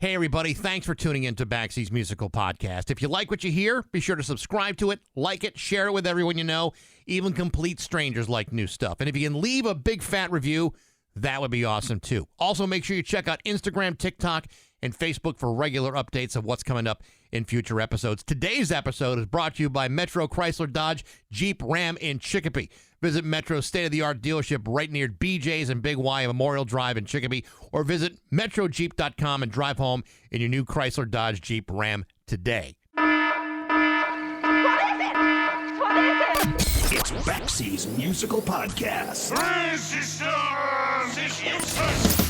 Hey, everybody. Thanks for tuning in to Baxie's Musical Podcast. If you like what you hear, be sure to subscribe to it, like it, share it with everyone you know. Even complete strangers like new stuff. And if you can leave a big fat review, that would be awesome, too. Also, make sure you check out Instagram, TikTok, and Facebook for regular updates of what's coming up in future episodes. Today's episode is brought to you by Metro Chrysler Dodge Jeep Ram in Chicopee. Visit Metro's state-of-the-art dealership right near BJ's and Big Y Memorial Drive in Chicopee, or visit metrojeep.com and drive home in your new Chrysler Dodge Jeep Ram today. What is it? What is it? It's Baxie's Musical Podcast. Resistance is useless.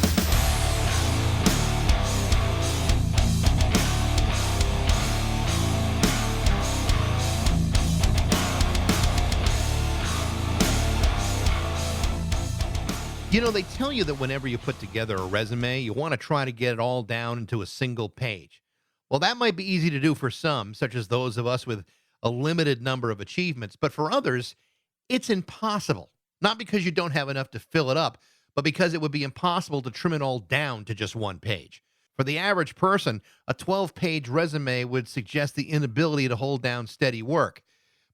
You know, they tell you that whenever you put together a resume, you want to try to get it all down into a single page. Well, that might be easy to do for some, such as those of us with a limited number of achievements. But for others, it's impossible. Not because you don't have enough to fill it up, but because it would be impossible to trim it all down to just one page. For the average person, a 12-page resume would suggest the inability to hold down steady work.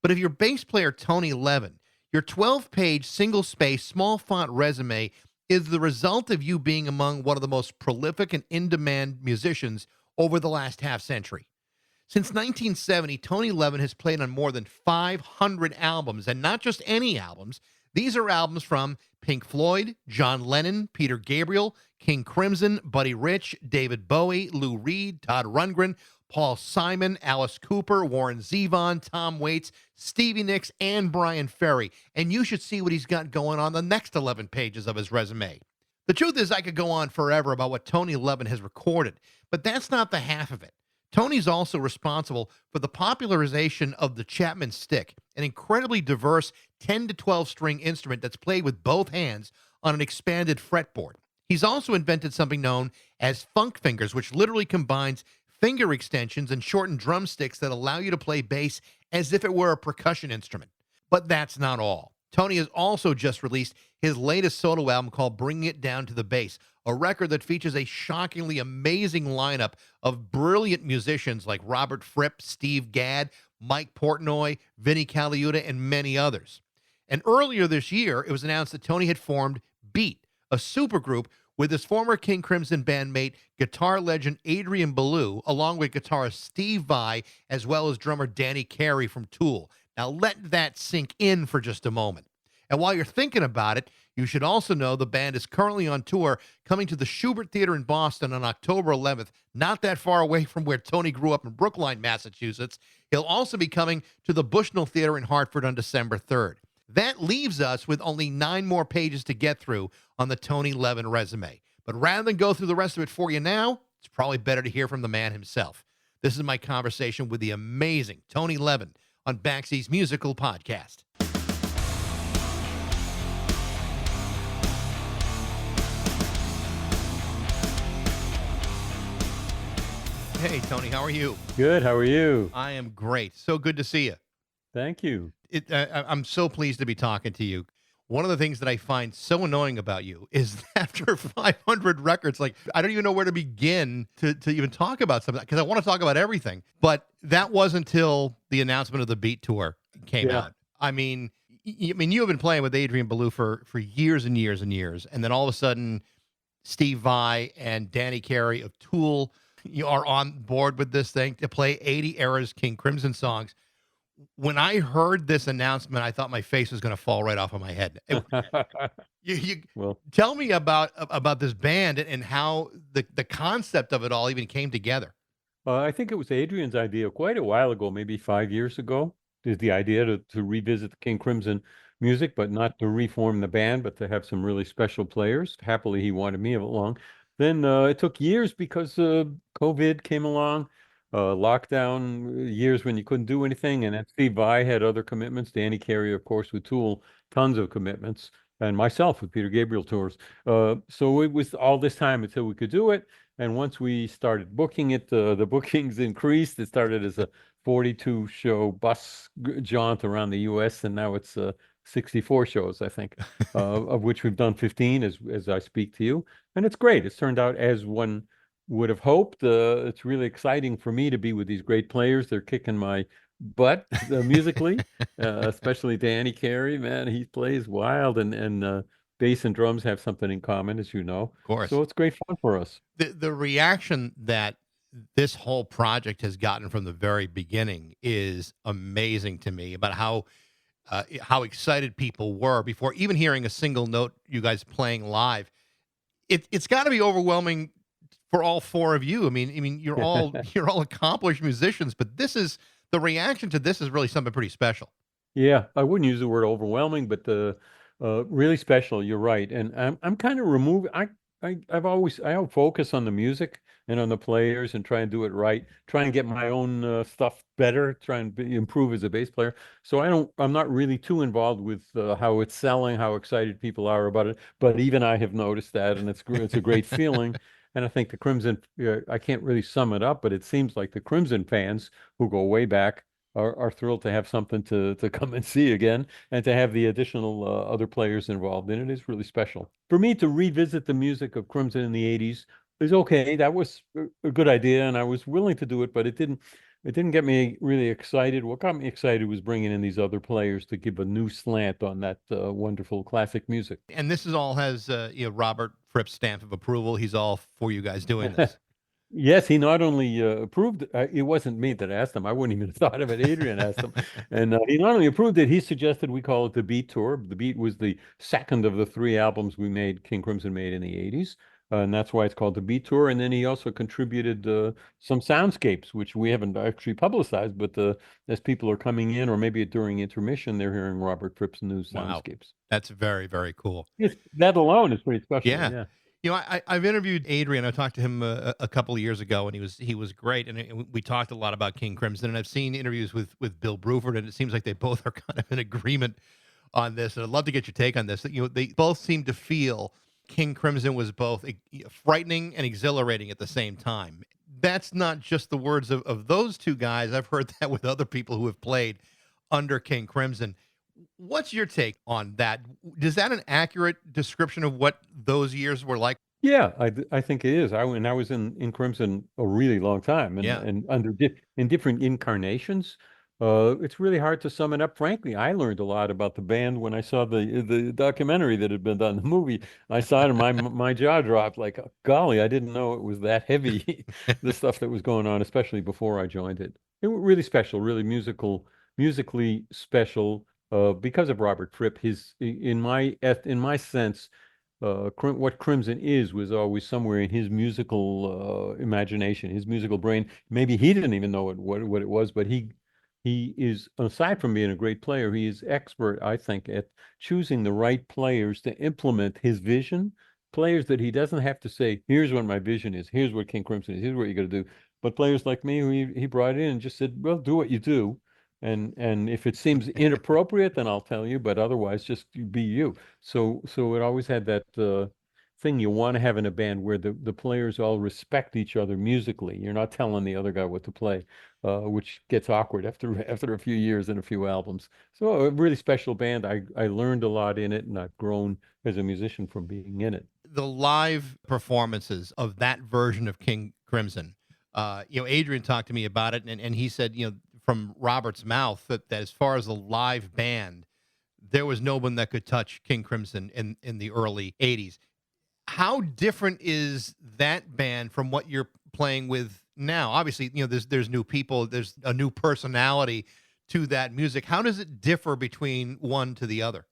But if you're bass player Tony Levin, your 12-page, single-space, small-font resume is the result of you being among one of the most prolific and in-demand musicians over the last half-century. Since 1970, Tony Levin has played on more than 500 albums, and not just any albums. These are albums from Pink Floyd, John Lennon, Peter Gabriel, King Crimson, Buddy Rich, David Bowie, Lou Reed, Todd Rundgren, Paul Simon, Alice Cooper, Warren Zevon, Tom Waits, Stevie Nicks, and Brian Ferry. And you should see what he's got going on the next 11 pages of his resume. The truth is, I could go on forever about what Tony Levin has recorded, but that's not the half of it. Tony's also responsible for the popularization of the Chapman Stick, an incredibly diverse 10 to 12 string instrument that's played with both hands on an expanded fretboard. He's also invented something known as funk fingers, which literally combines finger extensions and shortened drumsticks that allow you to play bass as if it were a percussion instrument. But that's not all. Tony has also just released his latest solo album called Bringing It Down to the Bass, a record that features a shockingly amazing lineup of brilliant musicians like Robert Fripp, Steve Gadd, Mike Portnoy, Vinnie Colaiuta, and many others. And earlier this year, it was announced that Tony had formed Beat, a supergroup with his former King Crimson bandmate, guitar legend Adrian Belew, along with guitarist Steve Vai, as well as drummer Danny Carey from Tool. Now let that sink in for just a moment. And while you're thinking about it, you should also know the band is currently on tour, coming to the Shubert Theater in Boston on October 11th, not that far away from where Tony grew up in Brookline, Massachusetts. He'll also be coming to the Bushnell Theater in Hartford on December 3rd. That leaves us with only 9 more pages to get through on the Tony Levin resume. But rather than go through the rest of it for you now, it's probably better to hear from the man himself. This is my conversation with the amazing Tony Levin on Baxie's Musical Podcast. Hey, Tony, how are you? Good. How are you? I am great. So good to see you. Thank you. I'm so pleased to be talking to you. One of the things that I find so annoying about you is after 500 records, like, I don't even know where to begin to even talk about something, because I want to talk about everything. But that wasn't until the announcement of the Beat Tour came out. I mean, you have been playing with Adrian Belew for years and years and years. And then all of a sudden, Steve Vai and Danny Carey of Tool, you are on board with this thing to play 80 eras King Crimson songs. When I heard this announcement, I thought my face was going to fall right off of my head. Well, tell me about this band and how the concept of it all even came together. I think it was Adrian's idea quite a while ago, maybe 5 years ago, is the idea to revisit the King Crimson music, but not to reform the band, but to have some really special players. Happily, he wanted me along. Then it took years because COVID came along. Lockdown years when you couldn't do anything, and then Steve Vai had other commitments. Danny Carey, of course, with Tool, tons of commitments, and myself with Peter Gabriel tours. So it was all this time until we could do it. And once we started booking it, the bookings increased. It started as a 42-show bus jaunt around the U.S., and now it's 64 shows, I think, of which we've done 15 as I speak to you. And it's great. It's turned out as one would have hoped. It's really exciting for me to be with these great players. They're kicking my butt musically, especially Danny Carey. Man, he plays wild, and bass and drums have something in common, as you know. Of course. So it's great fun for us. The reaction that this whole project has gotten from the very beginning is amazing to me about how excited people were before even hearing a single note you guys playing live. It's got to be overwhelming for all four of you. I mean, you're all accomplished musicians, but the reaction to this is really something pretty special. Yeah, I wouldn't use the word overwhelming, but the really special. You're right, and I'm kind of removed. I'll focus on the music and on the players and try and do it right. Try and get my own stuff better. Try and improve as a bass player. So I'm not really too involved with how it's selling, how excited people are about it. But even I have noticed that, and it's a great feeling. And I think the Crimson, I can't really sum it up, but it seems like the Crimson fans who go way back are thrilled to have something to come and see again, and to have the additional other players involved in it is really special. For me to revisit the music of Crimson in the 80s is okay. That was a good idea, and I was willing to do it, but it didn't get me really excited. What got me excited was bringing in these other players to give a new slant on that wonderful classic music. And this is all has Robert Fripp's stamp of approval. He's all for you guys doing this. Yes, he not only approved, it wasn't me that asked him. I wouldn't even have thought of it. Adrian asked him. And he not only approved it, he suggested we call it the Beat Tour. The Beat was the second of the three albums King Crimson made in the 80s. And that's why it's called the Beat Tour. And then he also contributed some soundscapes, which we haven't actually publicized, but as people are coming in, or maybe during intermission, they're hearing Robert Fripp's new Wow. soundscapes. That's very, very cool. That alone is pretty special. Yeah. Yeah. I've interviewed Adrian. I talked to him a couple of years ago, and he was great. And we talked a lot about King Crimson. And I've seen interviews with Bill Bruford, and it seems like they both are kind of in agreement on this. And I'd love to get your take on this. They both seem to feel King Crimson was both frightening and exhilarating at the same time. That's not just the words of those two guys. I've heard that with other people who have played under King Crimson. What's your take on that? Is that an accurate description of what those years were like? Yeah, I think it is. I was in Crimson a really long time, and under in different incarnations. It's really hard to sum it up. Frankly, I learned a lot about the band when I saw the documentary that had been done, the movie. I saw it, and my jaw dropped. Like, golly, I didn't know it was that heavy. The stuff that was going on, especially before I joined it. It was really special, really musically special. Because of Robert Fripp, in my sense, what Crimson was always somewhere in his musical imagination, his musical brain. Maybe he didn't even know what it was, but he is, aside from being a great player, he is expert, I think, at choosing the right players to implement his vision. Players that he doesn't have to say, "Here's what my vision is. Here's what King Crimson is. Here's what you got to do." But players like me, who he brought in and just said, "Well, do what you do." And if it seems inappropriate, then I'll tell you, but otherwise just be you. So it always had that thing you want to have in a band where the players all respect each other musically. You're not telling the other guy what to play, which gets awkward after a few years and a few albums. So a really special band. I learned a lot in it, and I've grown as a musician from being in it. The live performances of that version of King Crimson, Adrian talked to me about it, and he said, from Robert's mouth, that as far as a live band, there was no one that could touch King Crimson in the early 80s. How different is that band from what you're playing with now? Obviously, there's new people, there's a new personality to that music. How does it differ between one to the other?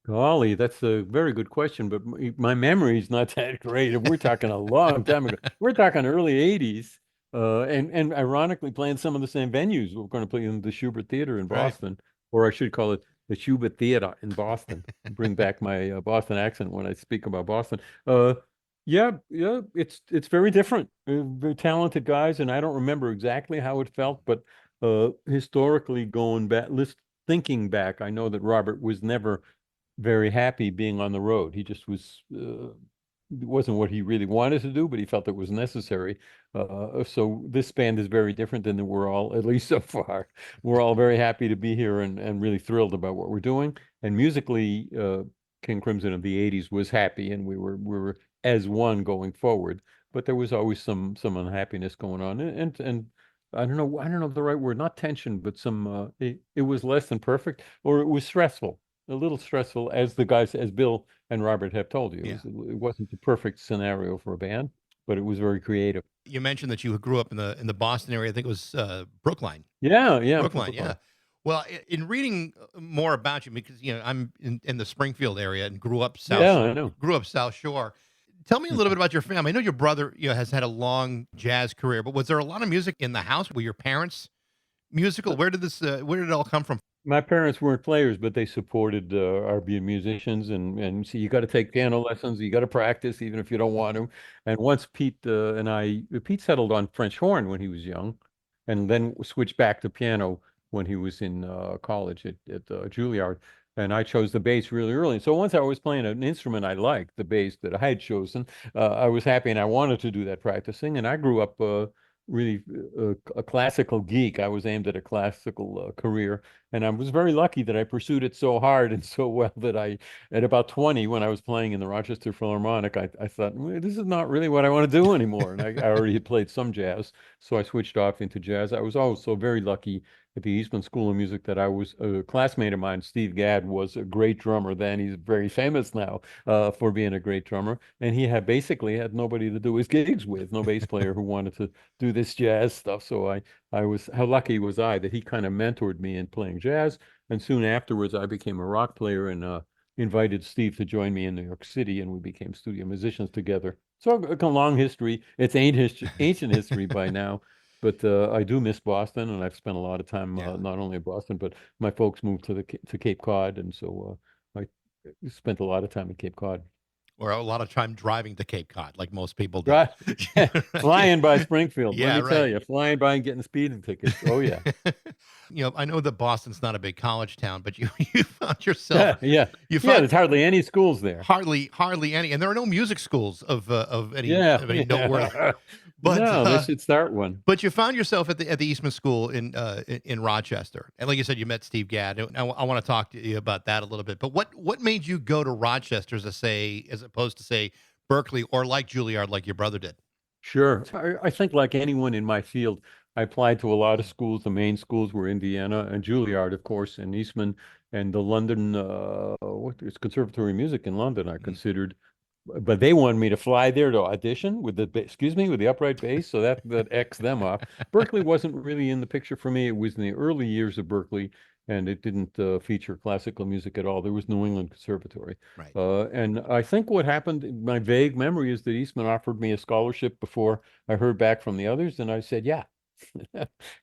Golly, that's a very good question, but my memory is not that great. We're talking a long time ago. We're talking early 80s. And ironically, playing some of the same venues. We're going to play in the Shubert Theater in Boston, or I should call it the Shubert Theater in Boston. Bring back my Boston accent when I speak about Boston. Yeah, it's very different. Very talented guys, and I don't remember exactly how it felt, but historically, going back, thinking back, I know that Robert was never very happy being on the road. He just was. It wasn't what he really wanted to do, but he felt it was necessary. So this band is very different than we're all, at least so far. We're all very happy to be here and really thrilled about what we're doing. And musically, King Crimson of the 80s was happy, and we were as one going forward. but there was always some unhappiness going on, and I don't know the right word, not tension, but some it was less than perfect, or it was stressful, a little stressful, as the guys, as Bill and Robert have told you. Yeah. It wasn't the perfect scenario for a band, but it was very creative. You mentioned that you grew up in the Boston area. I think it was Brookline. Yeah, Brookline, yeah. Well, in reading more about you, because I'm in the Springfield area and Yeah, I know. grew up South Shore. Tell me a little bit about your family. I know your brother, has had a long jazz career, but was there a lot of music in the house? Were your parents musical? Where did where did it all come from? My parents weren't players, but they supported our being musicians, and so you got to take piano lessons. You got to practice, even if you don't want to. And once Pete settled on French horn when he was young, and then switched back to piano when he was in college at Juilliard. And I chose the bass really early. So once I was playing an instrument I liked, the bass that I had chosen, I was happy, and I wanted to do that practicing. And I grew up really a classical geek. I was aimed at a classical career, and I was very lucky that I pursued it so hard and so well that at about 20, when I was playing in the Rochester Philharmonic, I thought, well, this is not really what I want to do anymore. And I already had played some jazz, so I switched off into jazz. I was also very lucky at the Eastman School of Music that I was a classmate of mine. Steve Gadd was a great drummer then. He's very famous now for being a great drummer. And he basically had nobody to do his gigs with, no bass player who wanted to do this jazz stuff. So how lucky was I that he kind of mentored me in playing jazz. And soon afterwards, I became a rock player and invited Steve to join me in New York City, and we became studio musicians together. So a long history. It's ancient history by now. But I do miss Boston, and I've spent a lot of time not only in Boston, but my folks moved to Cape Cod, and so I spent a lot of time in Cape Cod. Or a lot of time driving to Cape Cod, like most people do. Right. Flying by Springfield. Yeah, Let me tell you, flying by and getting speeding tickets. Oh, yeah. I know that Boston's not a big college town, but you found yourself Yeah. There's hardly any schools there. hardly any, and there are no music schools of any noteworthy. But no, they should start one. But you found yourself at the Eastman School in Rochester, and like you said, you met Steve Gadd. I want to talk to you about that a little bit. But what made you go to Rochester, as opposed to say Berkeley or like Juilliard, like your brother did? Sure. I think like anyone in my field, I applied to a lot of schools. The main schools were Indiana and Juilliard, of course, and Eastman, and the London it's Conservatory of Music in London I considered. But they wanted me to fly there to audition with the upright bass, so that X'd them off. Berkeley wasn't really in the picture for me. It was in the early years of Berkeley, and it didn't feature classical music at all. There was New England Conservatory. Right. And I think what happened, my vague memory, is that Eastman offered me a scholarship before I heard back from the others, and I said, yeah.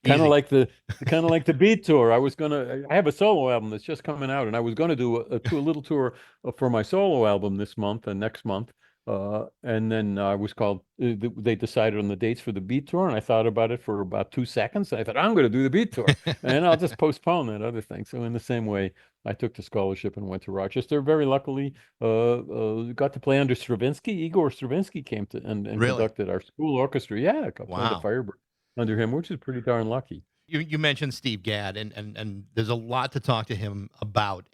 kind of like the Beat Tour. I have a solo album that's just coming out, and I was gonna do a little tour for my solo album this month and next month. And then I was called. They decided on the dates for the Beat Tour, and I thought about it for about 2 seconds. I thought, I'm going to do the Beat Tour, and I'll just postpone that other thing. So in the same way, I took the scholarship and went to Rochester. Very luckily, got to play under Stravinsky. Igor Stravinsky came to and Really? conducted our school orchestra. Yeah, I got played the Firebird under him, which is pretty darn lucky. You mentioned Steve Gadd, and there's a lot to talk to him about,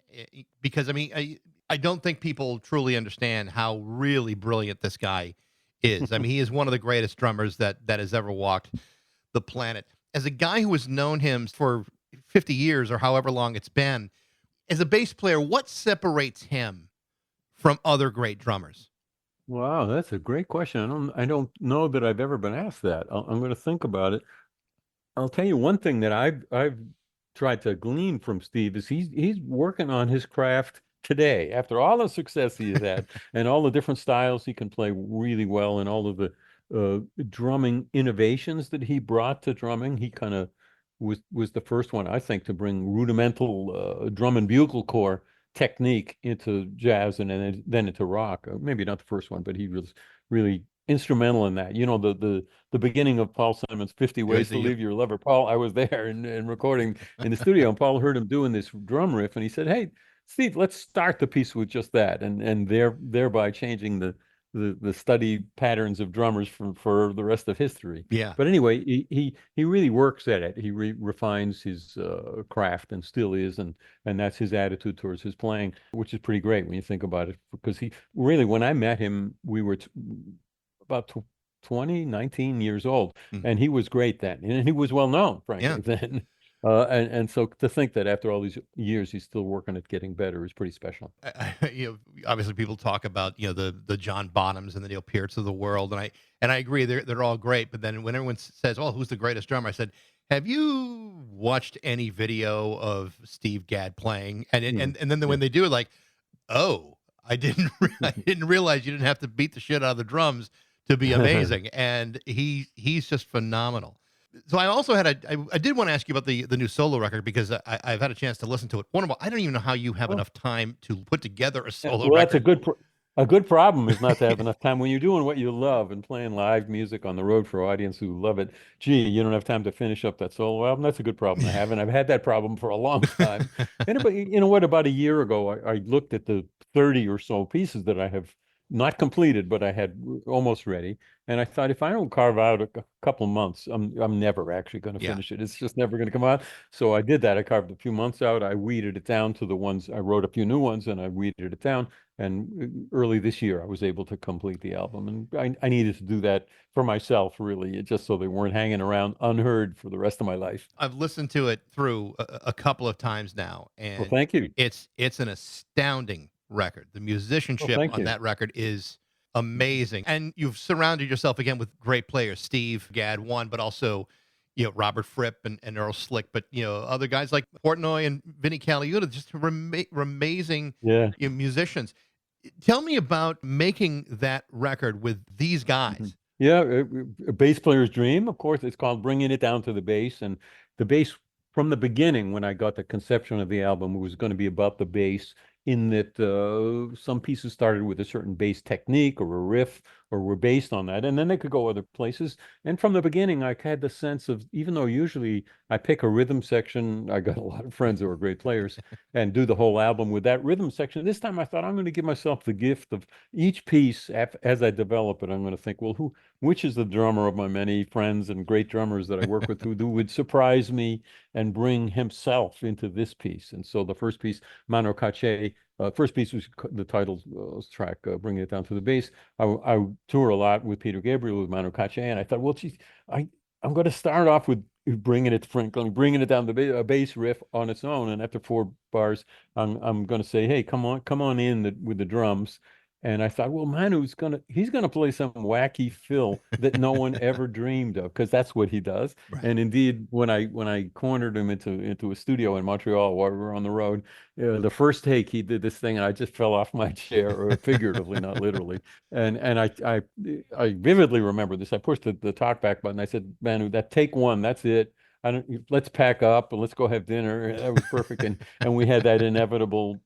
because I don't think people truly understand how really brilliant this guy is. He is one of the greatest drummers that has ever walked the planet. As a guy who has known him for 50 years or however long it's been, as a bass player, what separates him from other great drummers? Wow, that's a great question. I don't know that I've ever been asked that. I'm going to think about it. I'll tell you one thing that I've tried to glean from Steve is he's working on his craft today after all the success he has had and all the different styles he can play really well, and all of the drumming innovations that he brought to drumming. He kind of was the first one, I think, to bring rudimental drum and bugle corps technique into jazz and then into rock. Maybe not the first one, but he was really instrumental in that. The beginning of Paul Simon's 50 Ways to Leave Your Lover. Paul, I was there and recording in the studio, and Paul heard him doing this drum riff, and he said, "Hey, Steve, let's start the piece with just that," and thereby changing the study patterns of drummers for the rest of history. Yeah. But anyway, he really works at it. He refines his craft, and still is, and that's his attitude towards his playing, which is pretty great when you think about it. Because he really, when I met him, we were about 19 years old, Mm. and he was great then, and he was well known, Yeah. frankly, then. And so to think that after all these years he's still working at getting better is pretty special. Obviously people talk about the John Bottoms and the Neil Pearts of the world, and I agree they're all great. But then when everyone says, "Oh, who's the greatest drummer?" I said, "Have you watched any video of Steve Gadd playing?" And then when they do it, like, "Oh, I didn't realize you didn't have to beat the shit out of the drums to be amazing." And he's just phenomenal. So I also I did want to ask you about the new solo record, because I've had a chance to listen to it. One of I don't even know how you have Oh. enough time to put together a solo Well, that's record. a good problem, is not to have enough time when you're doing what you love and playing live music on the road for audience who love it. Gee, you don't have time to finish up that solo album. That's a good problem to have, and I've had that problem for a long time. And you know what? About a year ago, I looked at the 30 or so pieces that I have not completed, but I had almost ready. And I thought, if I don't carve out a couple months, I'm never actually going to Yeah. finish it. It's just never going to come out. So I did that. I carved a few months out. I weeded it down to the ones. I wrote a few new ones, and I weeded it down. And early this year, I was able to complete the album. And I needed to do that for myself, really, just so they weren't hanging around unheard for the rest of my life. I've listened to it through a couple of times now, Well, and thank you. it's an astounding record. The Well, musicianship thank on you. that record is amazing, and you've surrounded yourself again with great players. Steve Gadd, one, but also Robert Fripp and Earl Slick, but other guys like Portnoy and Vinnie Colaiuta, just amazing Yeah. musicians. Tell me about making that record with these guys. Yeah, a bass player's dream, of course. It's called bringing it down to the bass. And the bass, from the beginning, when I got the conception of the album, it was going to be about the bass, in that some pieces started with a certain bass technique or a riff, or were based on that, and then they could go other places. And from the beginning, I had the sense of, even though usually I pick a rhythm section, I got a lot of friends who are great players, and do the whole album with that rhythm section. This time I thought, I'm going to give myself the gift of each piece. As I develop it, I'm going to think, well, which is the drummer of my many friends and great drummers that I work with, who would surprise me and bring himself into this piece. And so the first piece, Mano Cache, first piece was the title track, Bringing It Down to the Bass. I tour a lot with Peter Gabriel with Mano Cache, and I thought, well, geez, I'm going to start off with bringing it down the bass riff on its own, and after 4 bars, I'm going to say, hey, come on in with the drums. And I thought, well, Manu's he's gonna play some wacky fill that no one ever dreamed of, because that's what he does. Right. And indeed, when I cornered him into a studio in Montreal while we were on the road, the first take he did this thing, and I just fell off my chair, or figuratively, not literally. And I vividly remember this. I pushed the talk back button. I said, Manu, that take one, that's it. Let's pack up and let's go have dinner. That was perfect. And we had that inevitable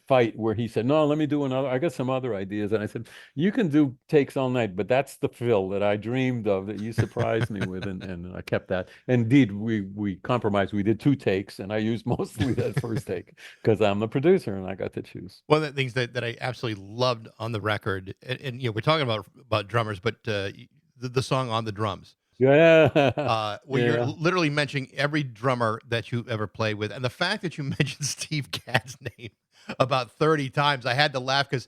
fight where he said, no, let me do another. I got some other ideas. And I said, you can do takes all night, but that's the fill that I dreamed of, that you surprised me with. And I kept that. Indeed, we compromised. We did 2 takes, and I used mostly that first take, because I'm the producer and I got to choose. One of the things that I absolutely loved on the record, and we're talking about drummers, but the song On the Drums. Yeah. Where you're literally mentioning every drummer that you ever played with. And the fact that you mentioned Steve Gadd's name about 30 times, I had to laugh, because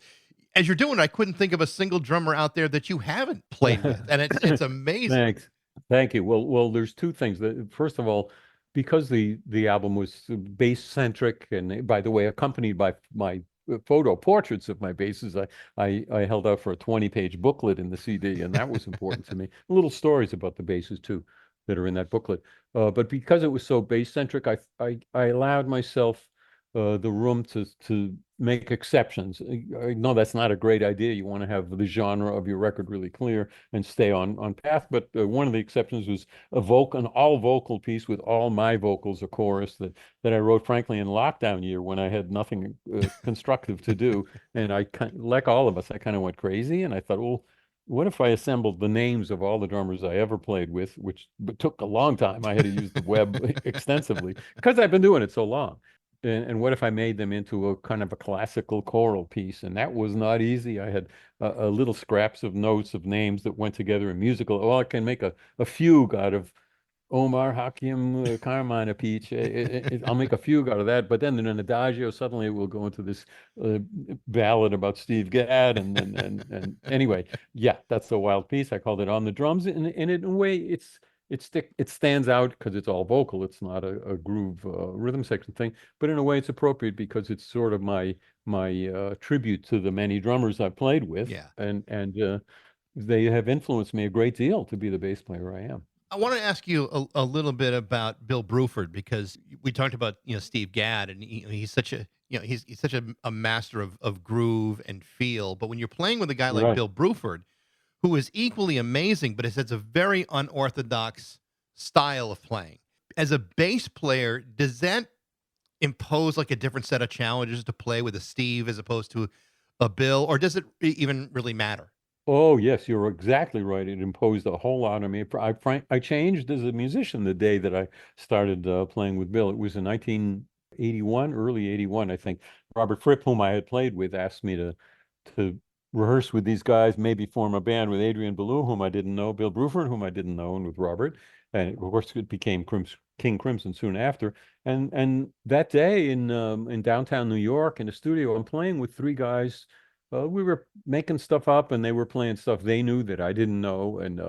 as you're doing it, I couldn't think of a single drummer out there that you haven't played with. And it's amazing. Thanks. Thank you. Well, there's 2 things. First of all, because the album was bass centric, and by the way, accompanied by my photo portraits of my basses, I held out for a 20-page booklet in the CD, and that was important to me. Little stories about the basses too that are in that booklet. But because it was so bass centric, I allowed myself the room to make exceptions. I know that's not a great idea. You want to have the genre of your record really clear and stay on path. But one of the exceptions was an all vocal piece with all my vocals, a chorus that I wrote, frankly, in lockdown year, when I had nothing constructive to do. And like all of us, I kind of went crazy, and I thought, well, what if I assembled the names of all the drummers I ever played with, which took a long time. I had to use the web extensively because I've been doing it so long. And what if I made them into a kind of a classical choral piece? And that was not easy. I had a little scraps of notes of names that went together in musical. Well, I can make a fugue out of Omar Hakim Carmine Peach. I'll make a fugue out of that, but then in an adagio, suddenly we'll go into this ballad about Steve Gadd, and anyway, yeah, that's the wild piece. I called it On the Drums, and in a way, it stands out because it's all vocal. It's not a groove rhythm section thing, but in a way, it's appropriate because it's sort of my tribute to the many drummers I've played with, Yeah. and they have influenced me a great deal to be the bass player I am. I want to ask you a little bit about Bill Bruford, because we talked about Steve Gadd, and he's such a he's such a master of groove and feel. But when you're playing with a guy like Right. Bill Bruford, who is equally amazing, but has a very unorthodox style of playing, as a bass player, does that impose like a different set of challenges to play with a Steve as opposed to a Bill, or does it even really matter? Oh, yes, you're exactly right. It imposed a whole lot on me. I changed as a musician the day that I started playing with Bill. It was in 1981, early 81, I think. Robert Fripp, whom I had played with, asked me to rehearse with these guys, maybe form a band with Adrian Belew, whom I didn't know, Bill Bruford, whom I didn't know, and with Robert. And of course, it became King Crimson soon after. And that day in downtown New York in the studio, I'm playing with three guys. We were making stuff up, and they were playing stuff they knew that I didn't know, and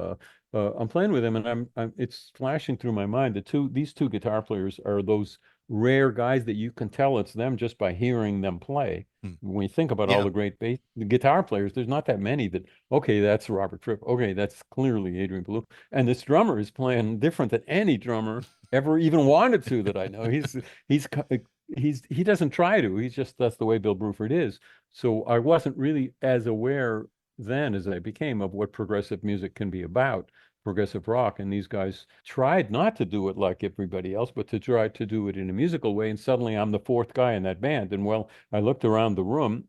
I'm playing with them, and it's flashing through my mind that these two guitar players are those rare guys that you can tell it's them just by hearing them play. Hmm. When you think about all Yeah. the great the guitar players, there's not that many that, okay, that's Robert Fripp, okay, that's clearly Adrian Belew, and this drummer is playing different than any drummer ever even wanted to that I know. He doesn't try to. That's the way Bill Bruford is. So I wasn't really as aware then as I became of what progressive music can be about, progressive rock. And these guys tried not to do it like everybody else, but to try to do it in a musical way. And suddenly I'm the fourth guy in that band. And well, I looked around the room,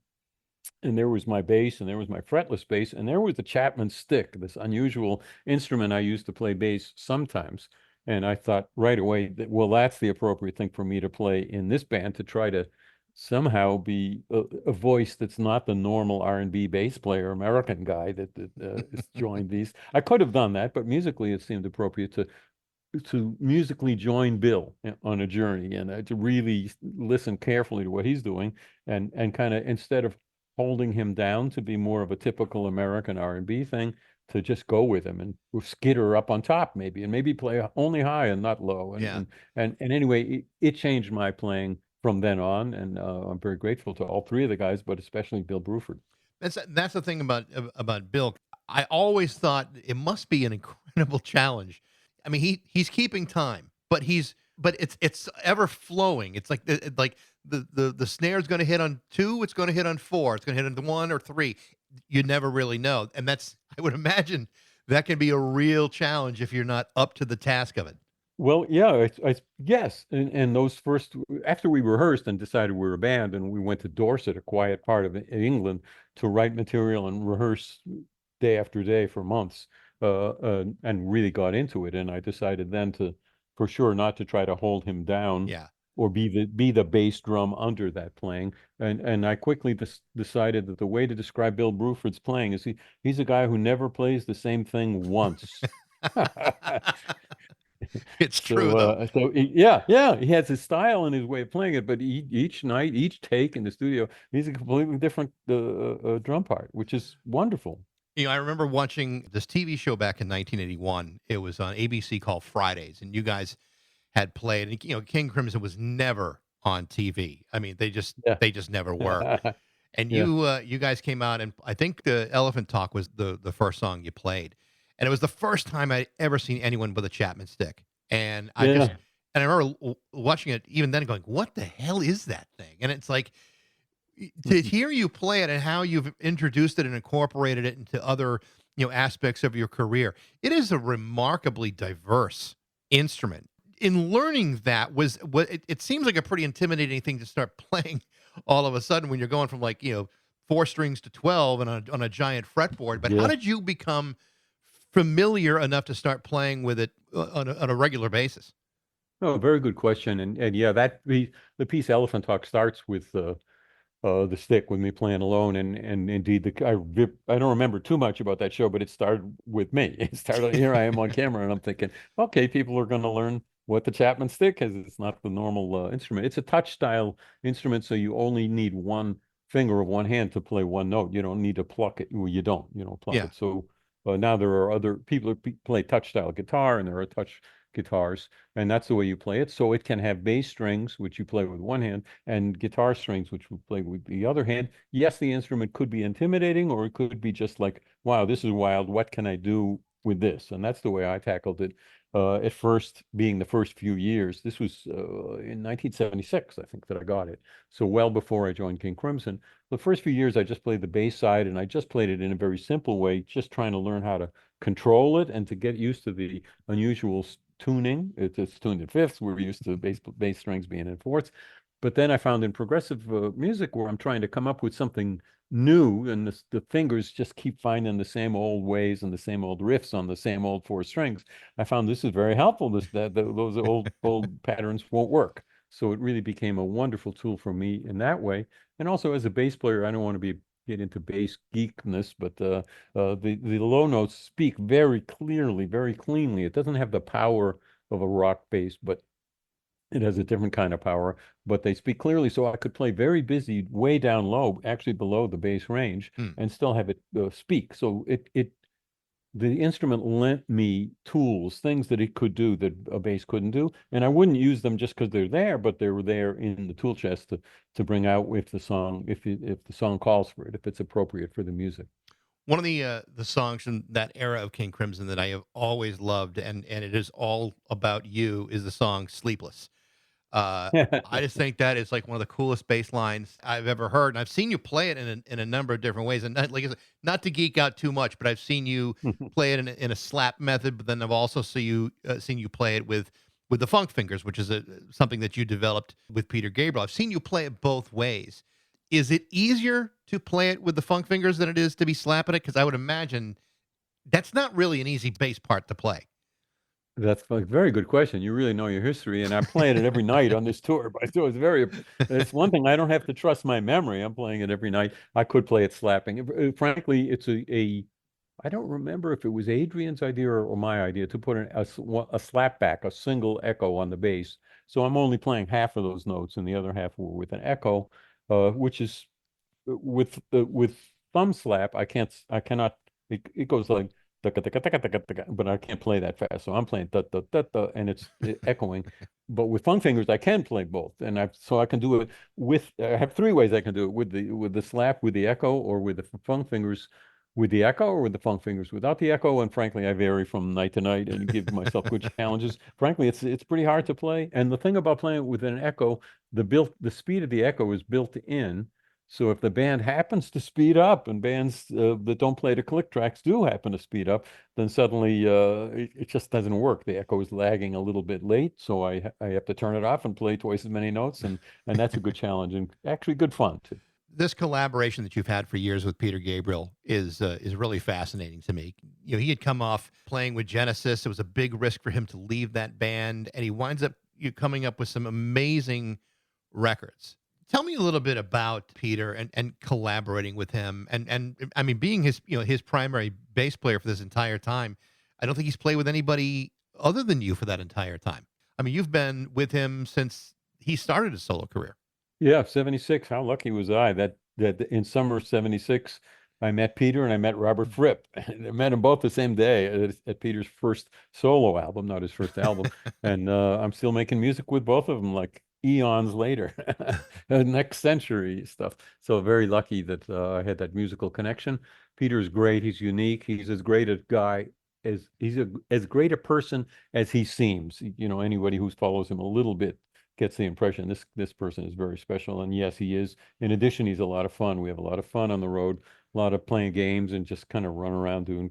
and there was my bass, and there was my fretless bass, and there was the Chapman Stick, this unusual instrument I used to play bass sometimes. And I thought right away that, well, that's the appropriate thing for me to play in this band, to try to somehow be a voice that's not the normal R&B bass player American guy that has joined these. I could have done that, but musically it seemed appropriate to musically join Bill on a journey, and to really listen carefully to what he's doing, and kind of, instead of holding him down to be more of a typical American R&B thing, to just go with him and skitter up on top maybe, and maybe play only high and not low. And Yeah. and anyway, it changed my playing from then on, and I'm very grateful to all three of the guys, but especially Bill Bruford. That's the thing about Bill. I always thought it must be an incredible challenge. I mean, he's keeping time, but it's ever flowing. It's like the snare's going to hit on 2, it's going to hit on 4, it's going to hit on 1 or 3. You never really know, and I would imagine that can be a real challenge if you're not up to the task of it. Well, yeah, yes, and those first, after we rehearsed and decided we were a band, and we went to Dorset, a quiet part of England, to write material and rehearse day after day for months, and really got into it. And I decided then to, for sure, not to try to hold him down, Yeah. or be the bass drum under that playing. And I quickly decided that the way to describe Bill Bruford's playing is he's a guy who never plays the same thing once. It's true, though. Yeah, he has his style and his way of playing it, but each night, each take in the studio, he's a completely different drum part, which is wonderful. I remember watching this TV show back in 1981. It was on ABC called Fridays, and you guys had played. And, King Crimson was never on TV. I mean, they just never were. And Yeah. you guys came out, and I think the Elephant Talk was the first song you played, and it was the first time I'd ever seen anyone with a Chapman Stick. And I remember watching it even then, going, "What the hell is that thing?" And it's like, to hear you play it and how you've introduced it and incorporated it into other aspects of your career. It is a remarkably diverse instrument. In learning that, it seems like a pretty intimidating thing to start playing all of a sudden when you're going from 4 strings to 12 and on a giant fretboard. But how Yeah. did you become familiar enough to start playing with it on a regular basis? Oh, very good question. And yeah, the piece Elephant Talk starts with the stick with me playing alone, and indeed I don't remember too much about that show, but it started with me. It started here I am on camera, and I'm thinking, okay, people are going to learn what the Chapman Stick is. It's not the normal instrument. It's a touch style instrument, so you only need one finger of one hand to play one note. You don't need to pluck it. Well, you don't pluck Yeah. it. So now there are other people who play touch style guitar, and there are touch guitars, and that's the way you play it. So it can have bass strings, which you play with one hand, and guitar strings, which we play with the other hand. Yes, the instrument could be intimidating, or it could be just like, wow, this is wild. What can I do with this? And that's the way I tackled it. At first, being the first few years, this was in 1976, I think, that I got it. So well before I joined King Crimson. The first few years, I just played the bass side, and I just played it in a very simple way, just trying to learn how to control it and to get used to the unusual tuning. It's tuned in fifths. We're used to bass strings being in fourths. But then I found in progressive music where I'm trying to come up with something new, and the fingers just keep finding the same old ways and the same old riffs on the same old four strings. I found this is very helpful. Those old patterns won't work. So it really became a wonderful tool for me in that way. And also as a bass player, I don't want to get into bass geekness, but the low notes speak very clearly, very cleanly. It doesn't have the power of a rock bass, but it has a different kind of power, but they speak clearly. So I could play very busy, way down low, actually below the bass range, Hmm. and still have it speak. So the instrument lent me tools, things that it could do that a bass couldn't do, and I wouldn't use them just because they're there, but they were there in the tool chest to bring out if the song calls for it, if it's appropriate for the music. One of the songs from that era of King Crimson that I have always loved, and it is all about you, is the song "Sleepless." I just think that is like one of the coolest bass lines I've ever heard, and I've seen you play it in a number of different ways. And not, like I said, not to geek out too much, but I've seen you play it in a slap method. But then I've also seen you play it with the funk fingers, which is something that you developed with Peter Gabriel. I've seen you play it both ways. Is it easier to play it with the funk fingers than it is to be slapping it? Because I would imagine that's not really an easy bass part to play. That's a very good question. You really know your history, and I'm playing it every night on this tour. But so it's one thing I don't have to trust my memory. I'm playing it every night. I could play it slapping. Frankly, it's I don't remember if it was Adrian's idea or my idea to put a slap back, a single echo on the bass. So I'm only playing half of those notes, and the other half were with an echo, which is with thumb slap. I cannot. It goes like but I can't play that fast. So I'm playing da da da da, and it's echoing. But with funk fingers, I can play both, and I can do it with. I have three ways I can do it: with the slap, with the echo, or with the funk fingers, with the echo, or with the funk fingers without the echo. And frankly, I vary from night to night and give myself good challenges. Frankly, it's pretty hard to play. And the thing about playing with an echo, the speed of the echo is built in. So if the band happens to speed up, and bands that don't play to click tracks do happen to speed up, then suddenly it just doesn't work. The echo is lagging a little bit late, so I have to turn it off and play twice as many notes, and that's a good challenge and actually good fun too. This collaboration that you've had for years with Peter Gabriel is really fascinating to me. You know, he had come off playing with Genesis. It was a big risk for him to leave that band, and he winds up coming up with some amazing records. Tell me a little bit about Peter and collaborating with him, and I mean being his primary bass player for this entire time. I don't think he's played with anybody other than you for that entire time. I mean, you've been with him since he started his solo career. Yeah, 76. How lucky was I that in summer of 76, I met Peter and I met Robert Fripp. And I met them both the same day at Peter's first solo album, not his first album. And I'm still making music with both of them like eons later, next century stuff. So very lucky that I had that musical connection. Peter's great. He's unique. He's as great a guy as as great a person as he seems. You know, anybody who follows him a little bit gets the impression this person is very special. And yes, he is. In addition, he's a lot of fun. We have a lot of fun on the road, a lot of playing games and just kind of run around doing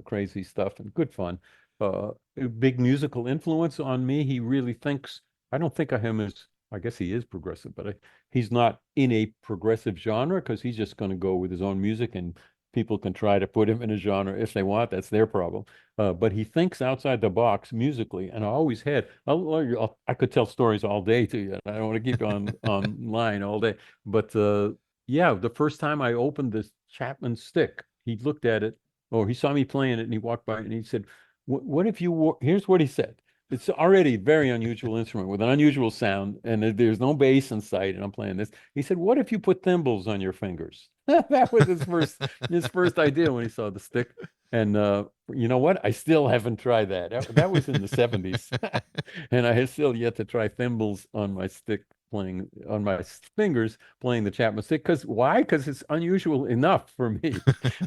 crazy stuff and good fun. A big musical influence on me. He really thinks, I don't think of him as, I guess he is progressive, but he's not in a progressive genre because he's just going to go with his own music, and people can try to put him in a genre if they want. That's their problem. But he thinks outside the box musically, and I always had. I could tell stories all day to you. I don't want to keep on online all day, but yeah, the first time I opened this Chapman Stick, he looked at it, or he saw me playing it, and he walked by and he said, What if you here's what he said. It's already a very unusual instrument with an unusual sound, and there's no bass in sight, and I'm playing this. He said, what if you put thimbles on your fingers? That was his first idea when he saw the stick. And you know what? I still haven't tried that. That was in the 70s. And I have still yet to try thimbles on my stick playing on my fingers playing the Chapman Stick. Because why? Because it's unusual enough for me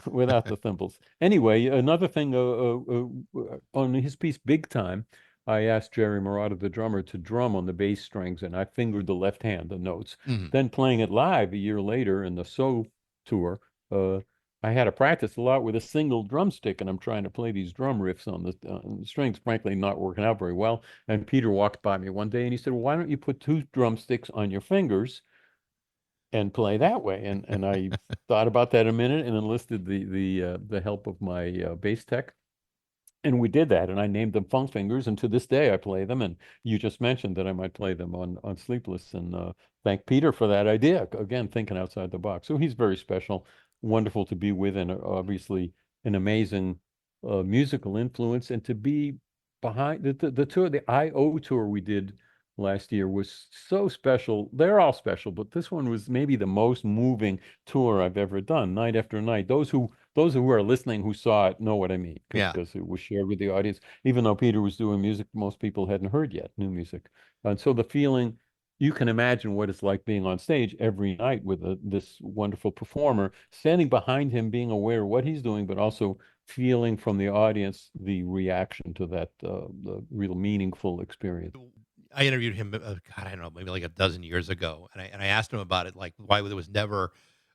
without the thimbles. Anyway, another thing on his piece Big Time, I asked Jerry Marotta, the drummer, to drum on the bass strings, and I fingered the left hand, the notes. Then playing it live a year later in the So tour, I had to practice a lot with a single drumstick, and I'm trying to play these drum riffs on the strings, frankly, not working out very well. And Peter walked by me one day and he said, why don't you put 2 drumsticks on your fingers and play that way? And I thought about that a minute and enlisted the help of my bass tech. And we did that, and I named them Funk Fingers, and to this day I play them. And you just mentioned that I might play them on Sleepless, and thank Peter for that idea. Again, thinking outside the box. So he's very special, wonderful to be with, and obviously an amazing musical influence. And to be behind the tour, the I.O. tour we did last year was so special. They're all special, but this one was maybe the most moving tour I've ever done, night after night. Those who are listening who saw it know what I mean, because it was shared with the audience. Even though Peter was doing music most people hadn't heard yet, new music. And so the feeling, you can imagine what it's like being on stage every night with this wonderful performer, standing behind him, being aware of what he's doing, but also feeling from the audience the reaction to that the real meaningful experience. I interviewed him, God, I don't know, maybe like a dozen years ago, and I asked him about it, like why there was never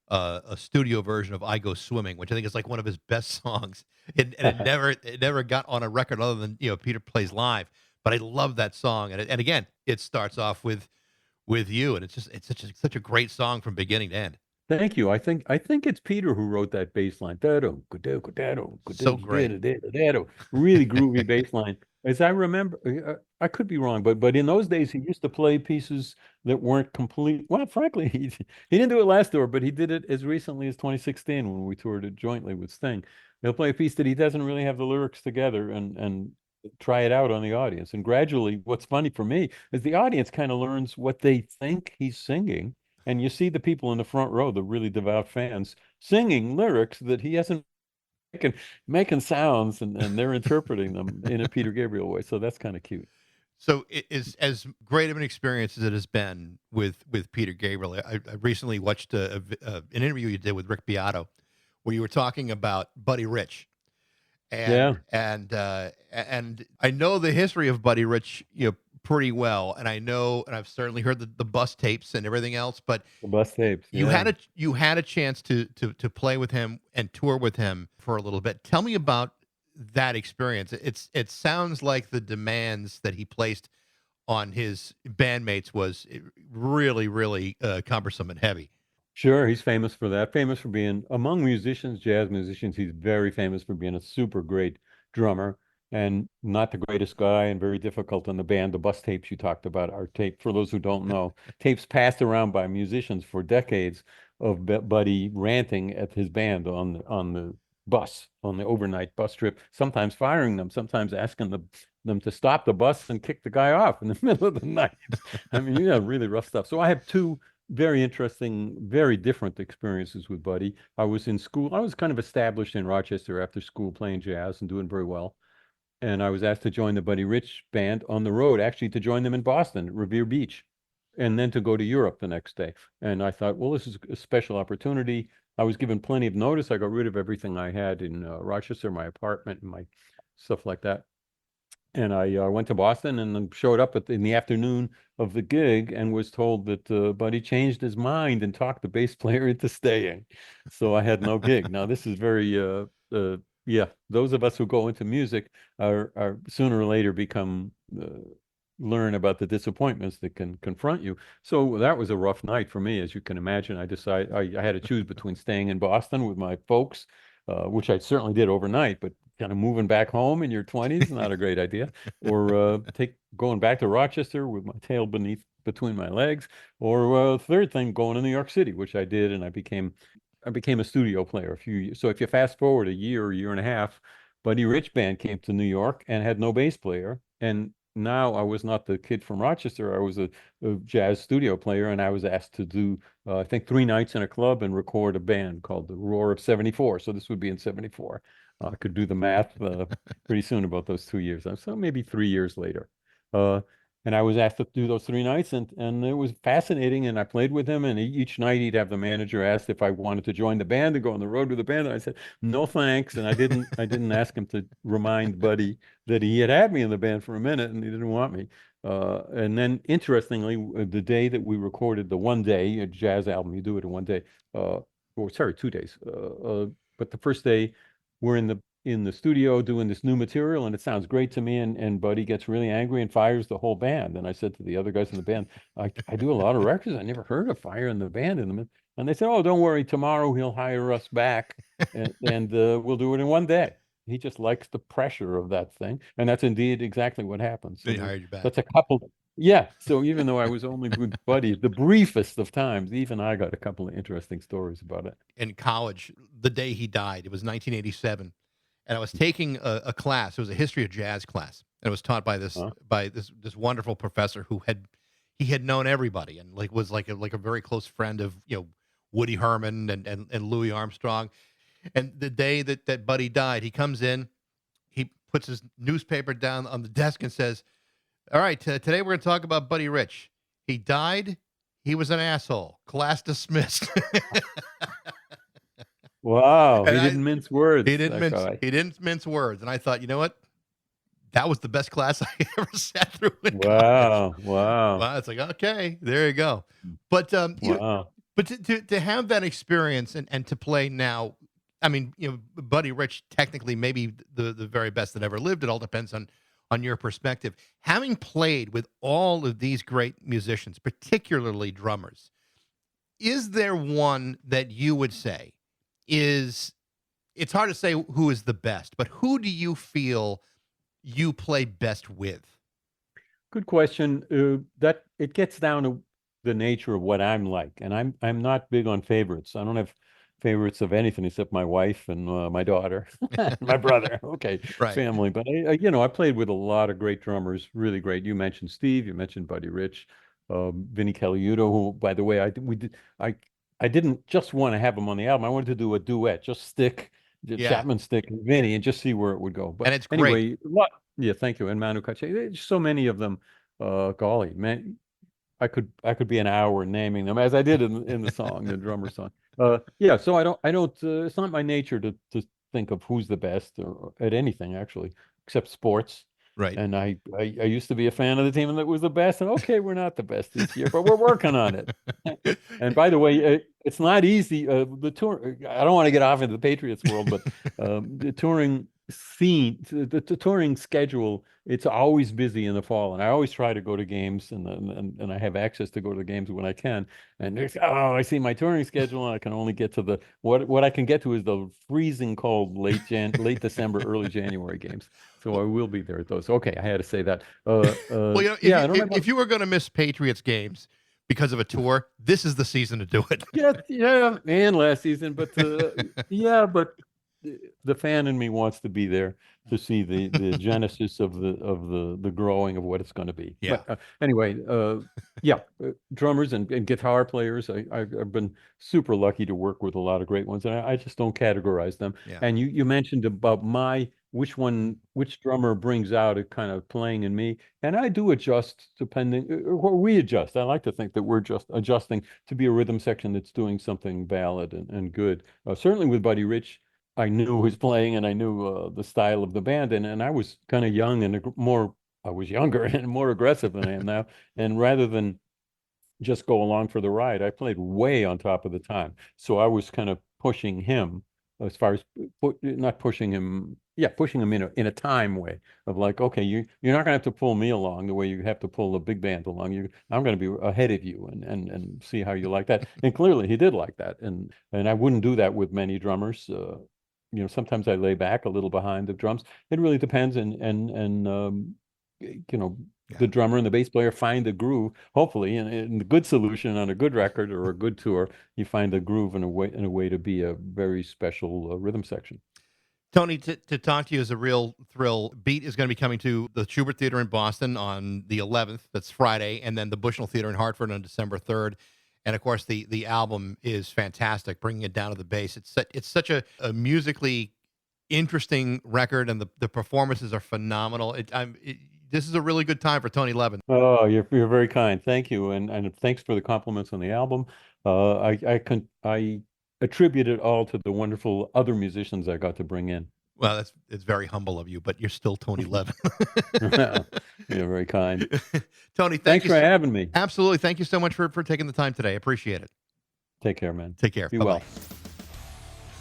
a studio version of "I Go Swimming," which I think is like one of his best songs, and it never got on a record other than Peter plays live. But I love that song, and again, it starts off with you, and it's such a great song from beginning to end. Thank you. I think it's Peter who wrote that bass line. So great. Really groovy bass line. As I remember, I could be wrong, but in those days he used to play pieces that weren't complete. Well, frankly, he didn't do it last tour, but he did it as recently as 2016 when we toured it jointly with Sting. He'll play a piece that he doesn't really have the lyrics together and try it out on the audience. And gradually, what's funny for me is the audience kind of learns what they think he's singing. And you see the people in the front row, the really devout fans, singing lyrics that he hasn't making sounds, and they're interpreting them in a Peter Gabriel way. So that's kind of cute. So it is as great of an experience as it has been with Peter Gabriel. I recently watched an interview you did with Rick Beato, where you were talking about Buddy Rich, and I know the history of Buddy Rich, pretty well, and I've certainly heard the bus tapes and everything else. But the bus tapes, you had a chance to play with him and tour with him for a little bit. Tell me about that experience. It sounds like the demands that he placed on his bandmates was really, really cumbersome and heavy. Sure, he's famous for that. Famous for being, among musicians, jazz musicians, he's very famous for being a super great drummer and not the greatest guy, and very difficult in the band. The bus tapes you talked about are tape, for those who don't know, tapes passed around by musicians for decades of Buddy ranting at his band on the bus, on the overnight bus trip, sometimes firing them, sometimes asking them to stop the bus and kick the guy off in the middle of the night. I mean, really rough stuff. So I have 2 very interesting, very different experiences with Buddy. I was in school. I was kind of established in Rochester after school, playing jazz and doing very well. And I was asked to join the Buddy Rich band on the road, actually to join them in Boston, Revere Beach, and then to go to Europe the next day. And I thought, well, this is a special opportunity. I was given plenty of notice. I got rid of everything I had in Rochester, my apartment and my stuff like that. And I went to Boston and then showed up in the afternoon of the gig and was told that Buddy changed his mind and talked the bass player into staying. So I had no gig. Now, this is very, those of us who go into music are sooner or later learn about the disappointments that can confront you. So that was a rough night for me, as you can imagine. I decided I had to choose between staying in Boston with my folks, which I certainly did overnight, but kind of moving back home in your 20s, not a great idea, or going back to Rochester with my tail between my legs, or third thing, going to New York City, which I did, and I became a studio player a few years. So if you fast forward a year and a half, Buddy Rich Band came to New York and had no bass player. And now I was not the kid from Rochester. I was a jazz studio player, and I was asked to do, I think, 3 nights in a club and record a band called the Roar of '74. So this would be in '74. I could do the math pretty soon about those 2 years. So maybe 3 years later. And I was asked to do those 3 nights, and it was fascinating. And I played with him, and each night he'd have the manager ask if I wanted to join the band and go on the road with the band. And I said, no, thanks. And I didn't ask him to remind Buddy that he had me in the band for a minute, and he didn't want me. And then, interestingly, the day that we recorded the one day, a jazz album, you do it in one day. Sorry, 2 days. But the first day, we're in the studio doing this new material, and it sounds great to me, and Buddy gets really angry and fires the whole band. And I said to the other guys in the band, I do a lot of records. I never heard of firing the band in them. And they said, oh, don't worry, tomorrow he'll hire us back, and we'll do it in one day. He just likes the pressure of that thing. And that's indeed exactly what happens. They hired you back. That's a couple. Yeah. So even though I was only with Buddy the briefest of times, even I got a couple of interesting stories about it. In college, the day he died, it was 1987. And I was taking a class. It was a history of jazz class, and it was taught by this wonderful professor who had known everybody, and was like a very close friend of Woody Herman and Louis Armstrong. And the day that Buddy died, he comes in, he puts his newspaper down on the desk and says, "All right, today we're going to talk about Buddy Rich. He died. He was an asshole. Class dismissed." Wow, he didn't mince words. He didn't mince words, and I thought, you know what? That was the best class I ever sat through. Wow. It's like, okay, there you go. But but to have that experience and to play now, I mean, Buddy Rich technically maybe the very best that ever lived. It all depends on your perspective. Having played with all of these great musicians, particularly drummers, is there one that you would say it's hard to say who is the best, but who do you feel you play best with? Good question. That it gets down to the nature of what I'm like, and I'm not big on favorites. I don't have favorites of anything except my wife and my daughter, my brother. Okay, right. Family. But I played with a lot of great drummers, really great. You mentioned Steve. You mentioned Buddy Rich, Vinnie Colaiuta, who, by the way, I didn't just want to have him on the album. I wanted to do a duet, just stick Chapman Stick and Vinny and just see where it would go. But and it's anyway, great. Yeah, thank you. And Manu Katché, there's so many of them. Golly, man, I could be an hour naming them, as I did in the song, the drummer song. Yeah, so I don't. It's not my nature to think of who's the best or at anything actually, except sports. Right. And I used to be a fan of the team that was the best. And okay, we're not the best this year, but we're working on it. And by the way, it's not easy. The tour, I don't want to get off into the Patriots world, but the touring scene, the touring schedule, it's always busy in the fall. And I always try to go to games, and I have access to go to the games when I can. And I see my touring schedule, and I can only get to what I can get to is the freezing cold late December, early January games. So I will be there at those. Okay, I had to say that. Well, if you were going to miss Patriots games because of a tour, this is the season to do it. Yeah, and last season, but but the fan in me wants to be there to see the genesis of the growing of what it's going to be. Yeah. But, anyway, drummers and guitar players. I've been super lucky to work with a lot of great ones, and I just don't categorize them. Yeah. And you mentioned about which drummer brings out a kind of playing in me, and I do adjust depending, or we adjust. I like to think that we're just adjusting to be a rhythm section that's doing something valid and good. Certainly with Buddy Rich, I knew who was playing, and I knew the style of the band, and I was kind of young and I was younger and more aggressive than I am now. And rather than just go along for the ride, I played way on top of the time. So I was kind of pushing him as far as not pushing him. Yeah, pushing him in a time way of like, okay, you're not gonna have to pull me along the way you have to pull the big band along. I'm gonna be ahead of you and see how you like that. And clearly he did like that. And I wouldn't do that with many drummers. Sometimes I lay back a little behind the drums. It really depends. And the drummer and the bass player find the groove, hopefully, and the good solution on a good record or a good tour, you find the groove in a way to be a very special rhythm section. Tony, to talk to you is a real thrill. Beat is going to be coming to the Shubert Theater in Boston on the 11th. That's Friday. And then the Bushnell Theater in Hartford on December 3rd. And, of course, the album is fantastic, bringing it down to the bass. It's such a musically interesting record, and the performances are phenomenal. This is a really good time for Tony Levin. Oh, you're very kind. Thank you. And thanks for the compliments on the album. I attribute it all to the wonderful other musicians I got to bring in. Well, it's very humble of you, but you're still Tony Levin. You're very kind. Tony, thanks for having me. Absolutely. Thank you so much for taking the time today. Appreciate it. Take care, man. Take care. Be Bye-bye. well.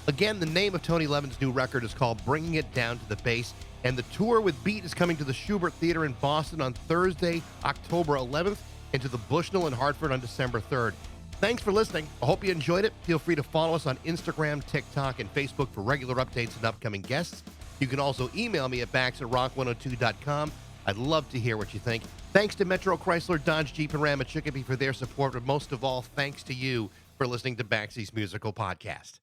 Again, the name of Tony Levin's new record is called Bringing It Down to the Bass, and the tour with Beat is coming to the Shubert Theater in Boston on Thursday, October 11th, and to the Bushnell in Hartford on December 3rd. Thanks for listening. I hope you enjoyed it. Feel free to follow us on Instagram, TikTok, and Facebook for regular updates and upcoming guests. You can also email me at bax@rock102.com. I'd love to hear what you think. Thanks to Metro Chrysler, Dodge, Jeep, and Ram at Chicopee for their support, but most of all, thanks to you for listening to Baxie's Musical Podcast.